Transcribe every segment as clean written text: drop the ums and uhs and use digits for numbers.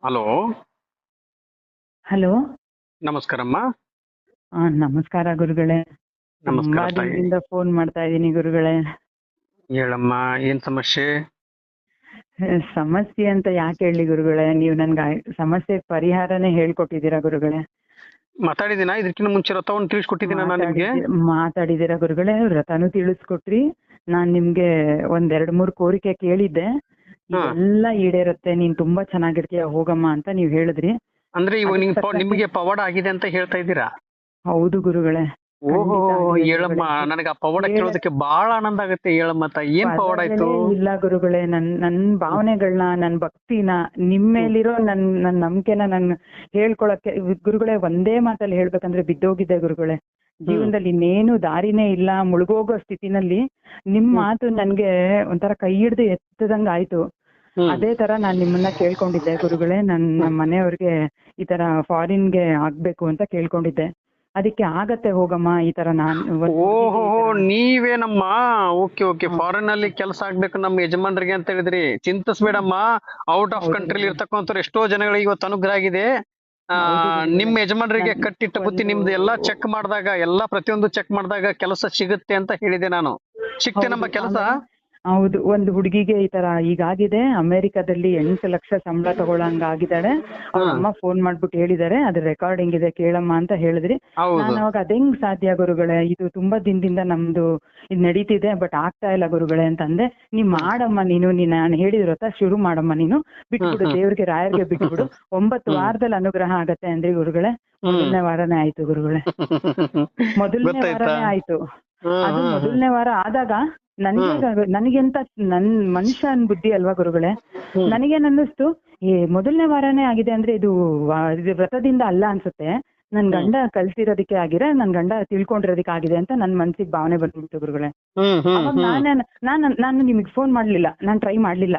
Hello. Hello. ನಮಸ್ಕಾರಮ್ಮ. ನಮಸ್ಕಾರ ಗುರುಗಳೇ. ನಮಸ್ಕಾರ ತುಂಬಾ ತಾಯಿ. ದಿನದಿಂದ ಫೋನ್ ಮಾಡ್ತಾ ಇದ್ದೀನಿ ಗುರುಗಳೇ. ಹೇಳಮ್ಮ, ಏನ್ ಸಮಸ್ಯೆ? ಸಮಸ್ಯೆ ಅಂತ ಯಾಕೆ ಹೇಳಿ ಗುರುಗಳೇ, ನೀವು ನನ್ಗೆ ಸಮಸ್ಯೆ ಪರಿಹಾರನೇ ಹೇಳ್ಕೊಟ್ಟಿದ್ದೀರಾ ಗುರುಗಳೇ. ಮಾತಾಡಿದಿನ ಇದಕ್ಕಿಂತ ಮುಂಚೆ ರಥವನ್ನು ತಿಳಿಸ್ಕೊಟ್ಟಿದ್ದೀನ ನಾನು ನಿಮ್ಗೆ? ಮಾತಾಡಿದ್ದೀರಾ ಗುರುಗಳೇ, ವ್ರತನೂ ತಿಳಿಸ್ಕೊಟ್ರಿ. ನಾನ್ ನಿಮ್ಗೆ ಒಂದೆರಡು ಮೂರು ಕೋರಿಕೆ ಕೇಳಿದ್ದೆ, ಹಾ. ಇದೆಲ್ಲ ಈಡೇರುತ್ತೆ, ನೀನ್ ತುಂಬಾ ಚೆನ್ನಾಗಿರ್ತೀಯ ಹೋಗಮ್ಮ ಅಂತ ನೀವ್ ಹೇಳಿದ್ರಿ. ಅಂದ್ರೆ ಇವಾಗ ಅದಕ್ಕೆ ತಕ್ಕಂತೆ- ನಿಮಗೆ ಪವಾಡ ಆಗಿದೆ ಅಂತ ಹೇಳ್ತಾ ಇದ್ದೀರಾ? ಹೌದು ಗುರುಗಳೇ. ಓಹೋ, ಖಂಡಿತ ಆಗಿದೆ ಹೇಳಮ್ಮ. ಗುರುಗಳೇ. ನನಗೆ ಆ ಪವಾಡ ಹೇಳ- ಕೇಳೋದಕ್ಕೆ ಬಹಳ ಆನಂದ ಆಗುತ್ತೆ. ಹೇಳಮ್ಮ ತಾಯಿ, ಏನ್ ಪವಾಡ ಆಯ್ತು? ಪದಗಳೇ ಇಲ್ಲ ಗುರುಗಳೇ. ನನ್ ಭಾವನೆಗಳನ್ನ, ನನ್ ಭಕ್ತಿನ, ನಿಮ್ ಮೇಲಿರೋ ನನ್ ನಂಬಿಕೆನ ನನ್ ಹೇಳ್ಕೊಳಕ್ಕೆ ಗುರುಗಳೇ, ಒಂದೇ ಮಾತಲ್ಲಿ ಹೇಳ್ಬೇಕಂದ್ರೆ ಬಿದ್ದೋಗಿದ್ದೆ ಗುರುಗಳೇ. ಜೀವನದಲ್ಲಿ ಇನ್ನೇನು ದಾರಿನೇ ಇಲ್ಲ, ಮುಳುಗೋಗೋ ಸ್ಥಿತಿನಲ್ಲಿ ನಿಮ್ ಮಾತು ನನ್ಗೆ ಒಂಥರ ಕೈ ಹಿಡ್ದು ಎತ್ತದಂಗ ಆಯ್ತು. ಅದೇ ತರ ನಾನ್ ನಿಮ್ಮನ್ನ ಕೇಳ್ಕೊಂಡಿದ್ದೆ ಗುರುಗಳೇ. ನಮ್ಮ ಮನೆಯವ್ರಿಗೆ ಈ ತರ ಫಾರಿನ್ಗೆ ಆಗ್ಬೇಕು ಅಂತ ಕೇಳ್ಕೊಂಡಿದ್ದೆ. ಅದಕ್ಕೆ ಆಗತ್ತೆ ಹೋಗಮ್ಮ, ಈ ತರ ಓಹೋ, ನೀವೇನಮ್ಮ? ಓಕೆ ಓಕೆ, ಫಾರಿನ್ ಅಲ್ಲಿ ಕೆಲಸ ಆಗ್ಬೇಕು ನಮ್ಮ ಯಜಮಾನ್ರಿಗೆ ಅಂತ ಹೇಳಿದ್ರಿ. ಚಿಂತಿಸ್ಬೇಡಮ್ಮ. ಔಟ್ ಆಫ್ ಹೌದು ಕಂಟ್ರಿಲಿ ಗುರುಗಳೇ. ಇರ್ತಕ್ಕಂಥವ್ರು ಎಷ್ಟೋ ಜನಗಳಿಗೆ ಇವತ್ತು ಅನುಗ್ರಹ ಆಗಿದೆ. ಹೌದು ಗುರುಗಳೇ. ನಿಮ್ಮ ಯಜಮಾನರಿಗೆ ಕಟ್ಟಿಟ್ಟ ಬುತ್ತಿ ನಿಮ್ದು ಎಲ್ಲಾ ಚೆಕ್ ಮಾಡಿದಾಗ, ಎಲ್ಲಾ ಪ್ರತಿಯೊಂದು ಚೆಕ್ ಮಾಡಿದಾಗ ಕೆಲಸ ಸಿಗುತ್ತೆ ಅಂತ ಹೇಳಿದೆ ನಾನು. ಸಿಕ್ತೆ ನಮ್ಮ ಕೆಲಸ? ಹೌದು, ಒಂದು ಹುಡುಗಿಗೆ ಈ ತರ ಈಗಾಗಿದೆ. ಅಮೆರಿಕದಲ್ಲಿ 8 ಲಕ್ಷ ಸಂಬಳ ತಗೊಳಂಗ ಆಗಿದ್ದಾಳೆ. ಅವ್ರ ಅಮ್ಮ ಫೋನ್ ಮಾಡ್ಬಿಟ್ಟು ಹೇಳಿದಾರೆ, ಅದ್ರ ರೆಕಾರ್ಡಿಂಗ್ ಇದೆ ಕೇಳಮ್ಮ ಅಂತ ಹೇಳಿದ್ರಿ. ಹೌದು. ನಾನು ಅವಾಗ ಅದೆಂಗ್ ಸಾಧ್ಯ ಗುರುಗಳೇ, ಇದು ತುಂಬಾ ದಿನದಿಂದ ನಮ್ದು ಇದು ನಡೀತಿದೆ, ಬಟ್ ಆಗ್ತಾ ಇಲ್ಲ ಗುರುಗಳೇ ಅಂತಂದೆ. ನೀವ್ ಮಾಡಮ್ಮ, ನಾನು ಹೇಳಿದಿರತ್ತ ಶುರು ಮಾಡಮ್ಮ, ನೀನು ಬಿಟ್ಬಿಡು, ದೇವ್ರಿಗೆ ರಾಯರ್ಗೆ ಬಿಟ್ಬಿಡು, 9 ವಾರದಲ್ಲಿ ಅನುಗ್ರಹ ಆಗತ್ತೆ ಅಂದ್ರಿ ಗುರುಗಳೇ. ಮೊದಲನೇ ವಾರನೇ ಆಯ್ತು ಗುರುಗಳೇ. ಮೊದಲನೇ ವಾರನೇ ಆಯ್ತು. ಅದು ಮೊದಲನೇ ವಾರ ಆದಾಗ ನನಗೆಂತ ನನ್ ಮನುಷ್ಯನ್ ಬುದ್ಧಿ ಅಲ್ವಾ ಗುರುಗಳೇ, ನನಗೇನ್ ಅನ್ನಿಸ್ತು, ಮೊದಲನೇ ವಾರನೇ ಆಗಿದೆ ಅಂದ್ರೆ ಇದು ವ್ರತದಿಂದ ಅಲ್ಲ ಅನ್ಸುತ್ತೆ, ನನ್ ಗಂಡ ಕಲ್ಸಿರೋದಕ್ಕೆ ಆಗಿರ, ನನ್ ಗಂಡ ತಿಳ್ಕೊಂಡಿರೋದಕ್ಕೆ ಆಗಿದೆ ಅಂತ ನನ್ ಮನ್ಸಿಗೆ ಭಾವನೆ ಬಂದ್ಬಿಡ್ತು ಗುರುಗಳೇ. ಅವಾಗ ನಾನು ನಿಮಗ್ ಫೋನ್ ಮಾಡ್ಲಿಲ್ಲ, ನಾನ್ ಟ್ರೈ ಮಾಡ್ಲಿಲ್ಲ,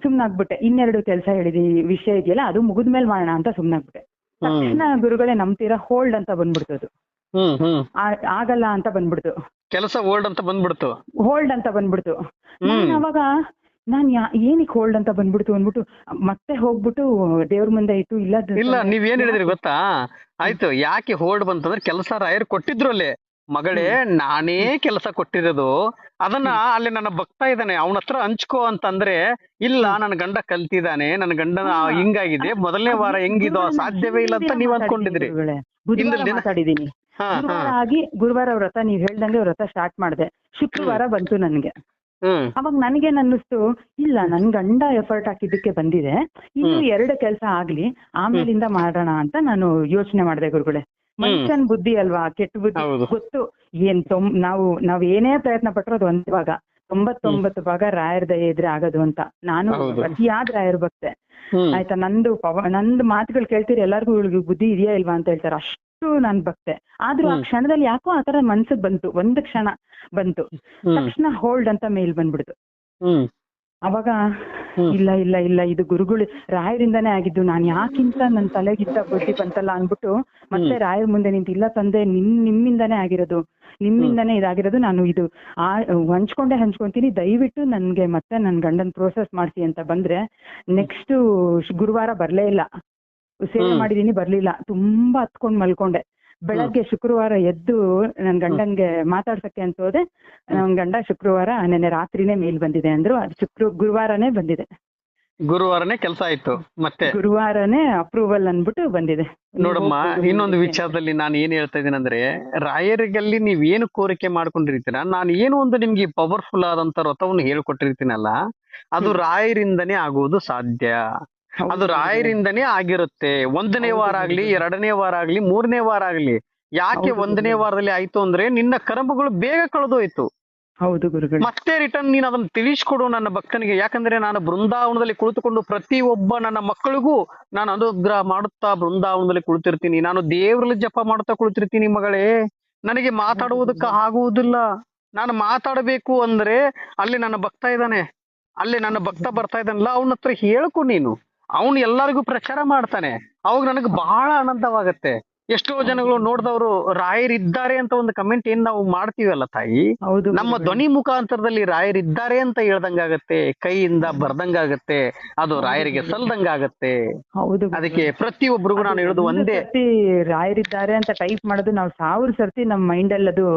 ಸುಮ್ನಾಗ್ಬಿಟ್ಟೆ. ಇನ್ನೆರಡು ಕೆಲಸ ಹೇಳಿದಿ ವಿಷಯ ಇದೆಯಲ್ಲ, ಅದು ಮುಗಿದ್ಮೇಲೆ ಮಾಡೋಣ ಅಂತ ಸುಮ್ನಾಗ್ಬಿಟ್ಟೆ. ತಕ್ಷಣ ಗುರುಗಳೇ ನಂಬ್ತೀರಾ, ಹೋಲ್ಡ್ ಅಂತ ಬಂದ್ಬಿಡ್ತದು. ಆಗಲ್ಲ ಅಂತ ಬಂದ್ಬಿಡ್ತು, ಕೆಲಸ ಹೋಲ್ಡ್ ಅಂತ ಬಂದ್ಬಿಡ್ತು. ಹೋಲ್ಡ್ ಅಂತ ಬಂದ್ಬಿಡ್ತು. ನಾನು ಅವಾಗ ಏನಕ್ಕೆ ಹೋಲ್ಡ್ ಅಂತ ಬಂದ್ಬಿಡ್ತು ಅಂದ್ಬಿಟ್ಟು ಮತ್ತೆ ಹೋಗ್ಬಿಟ್ಟು ದೇವ್ರ ಮುಂದೆ ಇಟ್ಟು ಇಲ್ಲ, ನೀವೇನ್ ಹೇಳಿದ್ರಿ ಗೊತ್ತಾ? ಆಯ್ತು, ಯಾಕೆ ಹೋಲ್ಡ್ ಬಂತಂದ್ರೆ ಕೆಲಸ ರಾಯರ್ ಕೊಟ್ಟಿದ್ರು ಅಲ್ಲಿ. ಮಗಳೇ, ನಾನೇ ಕೆಲಸ ಕೊಟ್ಟಿರೋದು, ಅದನ್ನ ಅಲ್ಲಿ ನನ್ನ ಭಕ್ತ ಇದ್ದಾನೆ, ಅವನ ಹತ್ರ ಹಂಚ್ಕೋ ಅಂತಂದ್ರೆ, ಇಲ್ಲ ನನ್ನ ಗಂಡ ಕಲ್ತಿದ್ದಾನೆ, ನನ್ನ ಗಂಡನ ಹಿಂಗಾಗಿದೆ, ಮೊದಲನೇ ವಾರ ಹೆಂಗಿದೋ ಸಾಧ್ಯವೇ ಇಲ್ಲ ಅಂತ ನೀವ್ ಅಂದ್ಕೊಂಡಿದ್ರಿ. ಮಾತಾಡಿದೀನಿ. ಗುರುವಾರ ಆಗಿ ಗುರುವಾರ ವ್ರತ ನೀವ್ ಹೇಳ್ದಂಗೆ ವ್ರತ ಸ್ಟಾರ್ಟ್ ಮಾಡಿದೆ. ಶುಕ್ರವಾರ ಬಂತು ನನ್ಗೆ. ಅವಾಗ ನನ್ಗೇನ್ ಅನ್ನಿಸ್ತು, ಇಲ್ಲ ನನ್ ಗಂಡ ಎಫರ್ಟ್ ಹಾಕಿದ್ದಕ್ಕೆ ಬಂದಿದೆ, ಇನ್ನು 2 ಕೆಲಸ ಆಗ್ಲಿ, ಆಮೇಲಿಂದ ಮಾಡೋಣ ಅಂತ ನಾನು ಯೋಚನೆ ಮಾಡಿದೆ ಗುರುಗಳೇ. ಮನುಷ್ಯನ್ ಬುದ್ಧಿ ಅಲ್ವಾ, ಕೆಟ್ಟ ಬುದ್ಧಿ ಗೊತ್ತು. ನಾವ್ ಏನೇ ಪ್ರಯತ್ನ ಪಟ್ರು ಅದು 1 ಭಾಗ, 99 ಭಾಗ ರಾಯರ್ ದಯೆ ಇದ್ರೆ ಆಗೋದು ಅಂತ. ನಾನು ಅತಿಯಾದ ರಾಯರ್ ಭಕ್ತೆ ಆಯ್ತಾ. ನಂದು ಮಾತುಗಳು ಕೇಳ್ತೀರಿ, ಎಲ್ಲಾರ್ಗು ಇವಳಿಗೆ ಬುದ್ಧಿ ಇದೆಯಾ ಇಲ್ವಾ ಅಂತ ಹೇಳ್ತಾರೆ, ಅಷ್ಟು ನಾನ್ ಭಕ್ತೆ. ಆದ್ರೂ ಆ ಕ್ಷಣದಲ್ಲಿ ಯಾಕೋ ಆತರ ಮನ್ಸಿಗೆ ಬಂತು, 1 ಕ್ಷಣ ಬಂತು, ತಕ್ಷಣ ಹೋಲ್ಡ್ ಅಂತ ಮೇಲ್ ಬಂದ್ಬಿಡ್ತು. ಅವಾಗ ಇಲ್ಲ ಇಲ್ಲ ಇಲ್ಲ, ಇದು ಗುರುಗಳು ರಾಯರಿಂದಾನೇ ಆಗಿದ್ದು, ನಾನ್ ಯಾಕಿಂತ ನನ್ ತಲೆಗಿಂತ ಬುದ್ಧಿ ಬಂತಲ್ಲ ಅನ್ಬಿಟ್ಟು ಮತ್ತೆ ರಾಯರ್ ಮುಂದೆ ನಿಂತು, ಇಲ್ಲ ತಂದೆ, ನಿಮ್ಮಿಂದಾನೇ ಆಗಿರೋದು, ನಿಮ್ಮಿಂದಾನೇ ಇದಾಗಿರೋದು, ನಾನು ಇದು ಹಂಚ್ಕೊಂತೀನಿ, ದಯವಿಟ್ಟು ನನ್ಗೆ ಮತ್ತೆ ನನ್ ಗಂಡನ್ ಪ್ರೋಸೆಸ್ ಮಾಡಿಸಿ ಅಂತ ಬಂದ್ರೆ, ನೆಕ್ಸ್ಟ್ ಗುರುವಾರ ಬರ್ಲೇ ಇಲ್ಲ. ಸೇವೆ ಮಾಡಿದೀನಿ, ಬರ್ಲಿಲ್ಲ, ತುಂಬಾ ಹತ್ಕೊಂಡ್ ಮಲ್ಕೊಂಡೆ. ಬೆಳಗ್ಗೆ ಶುಕ್ರವಾರ ಎದ್ದು ನನ್ ಗಂಡನ್ಗೆ ಮಾತಾಡ್ಸಕ್ಕೆ ಅಂತ ಹೋದೆ. ನನ್ ಗಂಡ ಶುಕ್ರವಾರ ನೆನ್ನೆ ರಾತ್ರಿನೇ ಮೇಲ್ ಬಂದಿದೆ ಅಂದ್ರು. ಅದು ಗುರುವಾರನೇ ಬಂದಿದೆ. ಗುರುವಾರನೇ ಕೆಲಸ ಆಯ್ತು. ಮತ್ತೆ ಗುರುವಾರನೇ ಅಪ್ರೂವಲ್ ಅನ್ಬಿಟ್ಟು ಬಂದಿದೆ. ನೋಡಮ್ಮ, ಇನ್ನೊಂದು ವಿಚಾರದಲ್ಲಿ ನಾನು ಏನ್ ಹೇಳ್ತಾ ಇದ್ದೀನಿ ಅಂದ್ರೆ, ರಾಯರಿಗಲ್ಲಿ ನೀವ್ ಏನು ಕೋರಿಕೆ ಮಾಡ್ಕೊಂಡಿರ್ತೀರ, ನಾನು ಏನು ಒಂದು ನಿಮ್ಗೆ ಪವರ್ಫುಲ್ ಆದಂತ ವ್ರತವನ್ನು ಹೇಳ್ಕೊಟ್ಟಿರ್ತೀನಲ್ಲ, ಅದು ರಾಯರಿಂದನೇ ಆಗುವುದು ಸಾಧ್ಯ. ಅದು ರಾಯರಿಂದನೇ ಆಗಿರುತ್ತೆ. 1ನೇ ವಾರ ಆಗ್ಲಿ, 2ನೇ ವಾರ ಆಗ್ಲಿ, 3ನೇ ವಾರ ಆಗ್ಲಿ. ಯಾಕೆ 1ನೇ ವಾರದಲ್ಲಿ ಆಯ್ತು ಅಂದ್ರೆ, ನಿನ್ನ ಕರ್ಮಗಳು ಬೇಗ ಕಳೆದೋಯ್ತು. ಹೌದು ಗುರುಗಳು. ಮತ್ತೆ ರಿಟರ್ನ್ ನೀನು ಅದನ್ನ ತಿಳಿಸ್ಕೊಡು ನನ್ನ ಭಕ್ತನಿಗೆ. ಯಾಕಂದ್ರೆ ನಾನು ಬೃಂದಾವನದಲ್ಲಿ ಕುಳಿತುಕೊಂಡು ಪ್ರತಿಯೊಬ್ಬ ನನ್ನ ಮಕ್ಕಳಿಗೂ ನಾನು ಅನುಗ್ರಹ ಮಾಡುತ್ತಾ ಬೃಂದಾವನದಲ್ಲಿ ಕುಳಿತಿರ್ತೀನಿ. ನಾನು ದೇವರಲ್ಲಿ ಜಪ ಮಾಡುತ್ತಾ ಕುಳಿತಿರ್ತೀನಿ. ಮಗಳೇ, ನನಗೆ ಮಾತಾಡುವುದಕ್ಕೆ ಆಗುವುದಿಲ್ಲ. ನಾನು ಮಾತಾಡಬೇಕು ಅಂದ್ರೆ ಅಲ್ಲಿ ನನ್ನ ಭಕ್ತ ಇದ್ದಾನೆ, ಅಲ್ಲಿ ನನ್ನ ಭಕ್ತ ಬರ್ತಾ ಇದ್ದಾನಲ್ಲ, ಅವನ ಹತ್ರ ಹೇಳ್ಕೊ ನೀನು. ಅವನು ಎಲ್ಲರಿಗೂ ಪ್ರಚಾರ ಮಾಡ್ತಾನೆ. ಅವಾಗ ನನಗೆ ಬಹಳ ಆನಂದವಾಗತ್ತೆ. ಎಷ್ಟೋ ಜನಗಳು ನೋಡಿದವರು ರಾಯರಿದ್ದಾರೆ ಅಂತ ಒಂದು ಕಮೆಂಟ್ ಏನ್ ನಾವು ಮಾಡ್ತೀವಲ್ಲ ತಾಯಿ, ಹೌದು ನಮ್ಮ ಗುರುಗಳೇ. ಧ್ವನಿ ಮುಖಾಂತರದಲ್ಲಿ ರಾಯರಿದ್ದಾರೆ ಅಂತ ಹೇಳ್ದಂಗಾಗತ್ತೆ, ಕೈಯಿಂದ ಬರ್ದಂಗಾಗತ್ತೆ, ಅದು ಹೌದು ರಾಯರಿಗೆ ಗುರುಗಳೇ. ಸಲ್ದಂಗಾಗತ್ತೆ. ಹೌದು ಅದಕ್ಕೆ ಗುರುಗಳೇ. ಪ್ರತಿಯೊಬ್ಬರಿಗೂ ಅದು ನಾನು ಹೇಳುದು ಒಂದು ಒಂದೇ. ಸರ್ತಿ ರಾಯರಿದ್ದಾರೆ ಅಂತ ಟೈಪ್ ಮಾಡೋದು ನಾವು 1000 ಸರ್ತಿ ನಮ್ಮ ಮೈಂಡ್ ಅಲ್ಲಿ ಅದು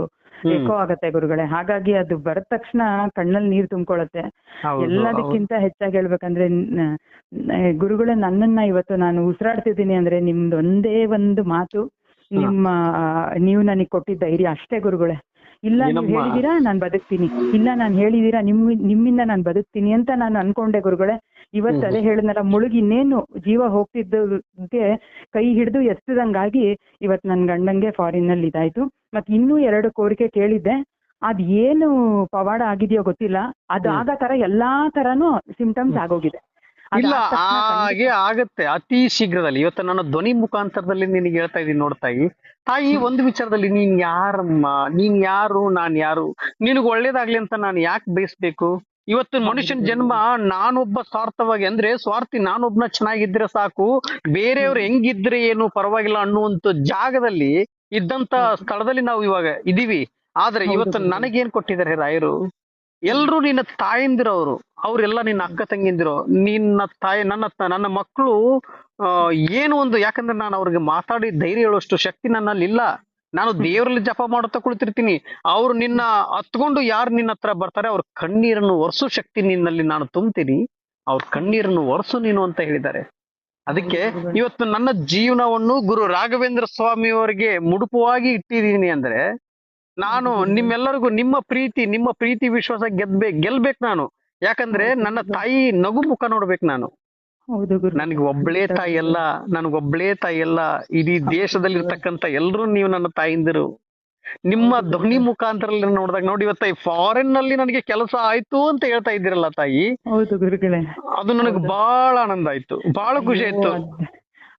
ಎಕೋ ಆಗತ್ತೆ ಗುರುಗಳೇ. ಹಾಗಾಗಿ ಅದು ಬರದ ತಕ್ಷಣ ಕಣ್ಣಲ್ಲಿ ನೀರು ತುಂಬಿಕೊಳ್ಳುತ್ತೆ. ಹೌದು, ಎಲ್ಲದಕ್ಕಿಂತ ಹೆಚ್ಚಾಗಿ ಹೇಳ್ಬೇಕಂದ್ರೆ ಗುರುಗಳೇ, ನನ್ನನ್ನ ಇವತ್ತು ನಾನು ಉಸಿರಾಡ್ತಿದ್ದೀನಿ ಅಂದ್ರೆ ನಿಮ್ದು ಒಂದೇ ಒಂದು ಮಾತು, ನಿಮ್ಮ ನೀವು ನನಗೆ ಕೊಟ್ಟಿದ್ದ ಧೈರ್ಯ ಅಷ್ಟೇ ಗುರುಗಳೇ. ಇಲ್ಲ ನೀವು ಏನಮ್ಮ? ಹೇಳಿದೀರಾ ನಾನು ಬದುಕ್ತೀನಿ, ಇಲ್ಲ ನಾನು ಹೇಳಿದೀರಾ ನಿಮ್ಮಿಂದ ನಾನು ಬದುಕ್ತೀನಿ ಅಂತ ನಾನು ಅನ್ಕೊಂಡೆ ಗುರುಗಳೇ. ಇವತ್ತು ಅದೇ ಹೇಳಿದ್ನಲ್ಲ, ಮುಳುಗಿ ಇನ್ನೇನು ಜೀವ ಹೋಗ್ತಿದ್ದಕ್ಕೆ ಕೈ ಹಿಡಿದು ಎತ್ತದಂಗಾಗಿ ಇವತ್ತು ನನ್ ಗಂಡಂಗೆ ಫಾರಿನ್ ನಲ್ಲಿ ಇದಾಯ್ತು. ಮತ್ ಇನ್ನೂ 2 ಕೋರಿಕೆ ಕೇಳಿದ್ದೆ. ಅದ್ ಏನು ಪವಾಡ ಆಗಿದೆಯೋ ಗೊತ್ತಿಲ್ಲ, ಅದು ಆಗ ತರ ಎಲ್ಲಾ ತರಾನು ಸಿಂಪ್ಟಮ್ಸ್ ಆಗೋಗಿದೆ. ಇಲ್ಲ, ಹಾಗೆ ಆಗತ್ತೆ ಅತಿ ಶೀಘ್ರದಲ್ಲಿ. ಇವತ್ತು ನನ್ನ ಧ್ವನಿ ಮುಖಾಂತರದಲ್ಲಿ ನಿನಗೆ ಹೇಳ್ತಾ ಇದೀನಿ ನೋಡ್ತಾಯಿ. ತಾಯಿ, ಒಂದು ವಿಚಾರದಲ್ಲಿ ನೀನ್ ಯಾರಮ್ಮ, ನೀನ್ ಯಾರು, ನಾನ್ ಯಾರು, ನಿನಗ್ ಒಳ್ಳೇದಾಗ್ಲಿ ಅಂತ ನಾನು ಯಾಕೆ ಬಯಸ್ಬೇಕು? ಇವತ್ತು ಮನುಷ್ಯನ ಜನ್ಮ ನಾನೊಬ್ಬ ಸ್ವಾರ್ಥವಾಗಿ, ಅಂದ್ರೆ ಸ್ವಾರ್ಥಿ ನಾನೊಬ್ನ ಚೆನ್ನಾಗಿದ್ರೆ ಸಾಕು, ಬೇರೆಯವ್ರು ಹೆಂಗಿದ್ರೆ ಏನು ಪರವಾಗಿಲ್ಲ ಅನ್ನುವಂತ ಜಾಗದಲ್ಲಿ ಇದ್ದಂತ ಸ್ಥಳದಲ್ಲಿ ನಾವು ಇವಾಗ ಇದೀವಿ. ಆದ್ರೆ ಇವತ್ತು ನನಗೇನ್ ಕೊಟ್ಟಿದ್ದಾರೆ ರಾಯರು? ಎಲ್ರು ನಿನ್ನ ತಾಯಿಂದಿರೋರು, ಅವ್ರೆಲ್ಲ ನಿನ್ನ ಅಕ್ಕ ತಂಗಿಂದಿರೋ, ನಿನ್ನ ತಾಯಿ, ನನ್ನ ಮಕ್ಕಳು ಏನು ಒಂದು, ಯಾಕಂದ್ರೆ ನಾನು ಅವ್ರಿಗೆ ಮಾತಾಡಿ ಧೈರ್ಯ ಹೇಳುವಷ್ಟು ಶಕ್ತಿ ನನ್ನಲ್ಲಿ ಇಲ್ಲ. ನಾನು ದೇವರಲ್ಲಿ ಜಪ ಮಾಡುತ್ತಾ ಕುಳಿತಿರ್ತೀನಿ, ಅವ್ರು ನಿನ್ನ ಹತ್ಕೊಂಡು ಯಾರು ನಿನ್ನ ಹತ್ರ ಬರ್ತಾರೆ ಅವ್ರ ಕಣ್ಣೀರನ್ನು ಒರೆಸೋ ಶಕ್ತಿ ನಿನ್ನಲ್ಲಿ ನಾನು ತುಂಬ್ತೀನಿ, ಅವ್ರ ಕಣ್ಣೀರನ್ನು ಒರೆಸು ನೀನು ಅಂತ ಹೇಳಿದ್ದಾರೆ. ಅದಕ್ಕೆ ಇವತ್ತು ನನ್ನ ಜೀವನವನ್ನು ಗುರು ರಾಘವೇಂದ್ರ ಸ್ವಾಮಿಯವರಿಗೆ ಮುಡುಪವಾಗಿ ಇಟ್ಟಿದ್ದೀನಿ. ಅಂದ್ರೆ ನಾನು ನಿಮ್ಮೆಲ್ಲರಿಗೂ ನಿಮ್ಮ ಪ್ರೀತಿ ವಿಶ್ವಾಸ ಗೆಲ್ಬೇಕು ನಾನು. ಯಾಕಂದ್ರೆ ನನ್ನ ತಾಯಿ ನಗು ಮುಖ ನೋಡ್ಬೇಕು ನಾನು. ಹೌದು ಗುರು. ನನಗೆ ಒಬ್ಳೇ ತಾಯಿ ಅಲ್ಲ, ನನಗೊಬ್ಳೇ ತಾಯಿ ಅಲ್ಲ, ಇಡೀ ದೇಶದಲ್ಲಿರ್ತಕ್ಕಂಥ ಎಲ್ರು ನೀವು ನನ್ನ ತಾಯಿಂದಿರು. ನಿಮ್ಮ ಧ್ವನಿ ಮುಖಾಂತರ ನೋಡಿದಾಗ ನೋಡಿ, ಇವತ್ತ ಫಾರಿನ್ ನಲ್ಲಿ ನನಗೆ ಕೆಲಸ ಆಯ್ತು ಅಂತ ಹೇಳ್ತಾ ಇದ್ದೀರಲ್ಲ ತಾಯಿ, ಹೌದು ಗುರುಗಳೇ. ಅದು ನನಗೆ ಬಹಳ ಆನಂದ ಆಯ್ತು, ಬಹಳ ಖುಷಿ ಆಯ್ತು.